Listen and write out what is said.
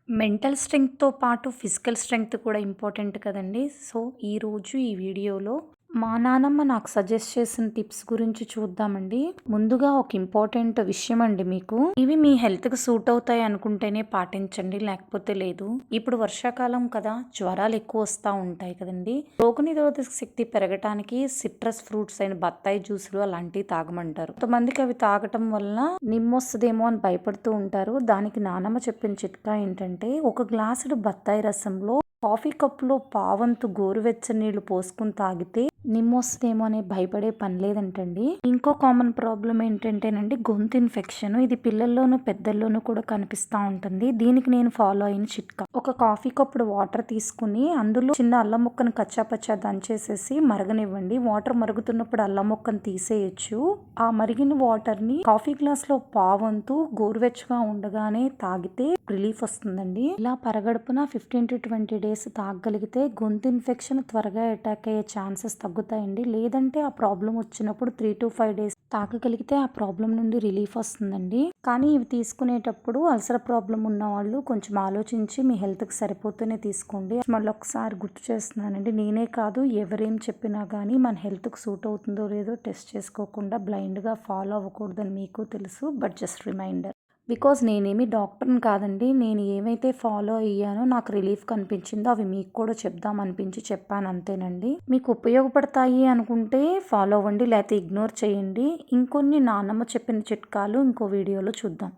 Mental స్ట్రెంగ్త్‌తో పాటు physical strength కూడా important కదండీ! సో, ఈరోజు ఈ వీడియోలో మా నానమ్మ నాకు సజెస్ట్ చేసిన టిప్స్ గురించి చూద్దామండి. ముందుగా ఒక ఇంపార్టెంట్ విషయం అండి మీకు. ఇవి మీ హెల్త్‌కి సూట్ అవుతాయి అనుకుంటేనే పాటించండి. లేకపోతే లేదు. ఇప్పుడు వర్షాకాలం కదా! జ్వరాలు ఎక్కువ వస్తా ఉంటాయి కదండీ! రోగనిరోధక శక్తి పెరగటానికి సిట్రస్ ఫ్రూట్స్ అయిన బత్తాయి జ్యూసులు అలాంటివి తాగమంటారు. కొంతమందికి అవి తాగటం వలన నిమ్మొస్తదేమో అని భయపడుతూ ఉంటారు. దానికి నానమ్మ చెప్పిన చిట్కా ఏంటంటే, ఒక గ్లాసుడు బత్తాయి రసంలో కాఫీ కప్పులో పావంతు గోరువెచ్చని నీళ్లు పోసుకొని తాగితే నిమ్మొస్తదేమో అని భయపడే పని లేదంటండి. ఇంకో కామన్ ప్రాబ్లం ఏంటంటేనండి గొంతు ఇన్ఫెక్షన్. ఇది పిల్లల్లోనూ పెద్దల్లోనూ కూడా కనిపిస్తా ఉంటుంది. దీనికి నేను ఫాలో అయిన చిట్కా, ఒక కాఫీ కప్పుడు వాటర్ తీసుకుని అందులో చిన్న అల్లం ముక్కను కచ్చాపచ్చా దంచేసేసి మరగనివ్వండి. వాటర్ మరుగుతున్నప్పుడు అల్లం ముక్కను తీసేయచ్చు. ఆ మరిగిన వాటర్ ని కాఫీ గ్లాస్ లో పావంతు గోరువెచ్చగా ఉండగానే తాగితే రిలీఫ్ వస్తుందండి. ఇలా పరగడుపున 15 to 20 డేస్ తాగగలిగితే గొంతు ఇన్ఫెక్షన్ త్వరగా అటాక్ అయ్యే ఛాన్సెస్ తగ్గుతాయండి. లేదంటే ఆ ప్రాబ్లం వచ్చినప్పుడు 3 to 5 డేస్ తాగగలిగితే ఆ ప్రాబ్లం నుండి రిలీఫ్ వస్తుందండి. కానీ ఇవి తీసుకునేటప్పుడు అల్సర్ ప్రాబ్లం ఉన్న వాళ్ళు కొంచెం ఆలోచించి మీ హెల్త్కి సరిపోతూనే తీసుకోండి. మళ్ళీ ఒకసారి గుర్తు చేస్తున్నానండి, నేనే కాదు ఎవరేం చెప్పినా కానీ మన హెల్త్కి సూట్ అవుతుందో లేదో టెస్ట్ చేసుకోకుండా బ్లైండ్గా ఫాలో అవ్వకూడదని మీకు తెలుసు. But just reminder. బికాజ్ నేనేమి డాక్టర్ని కాదండి. నేను ఏమైతే ఫాలో అయ్యానో నాకు రిలీఫ్ కనిపించిందో అవి మీకు కూడా చెప్దాం అనిపించి చెప్పాను అంతేనండి. మీకు ఉపయోగపడతాయి అనుకుంటే ఫాలో అవ్వండి, లేకపోతే ఇగ్నోర్ చేయండి. ఇంకొన్ని నాన్నమ్మ చెప్పిన చిట్కాలు ఇంకో వీడియోలో చూద్దాం.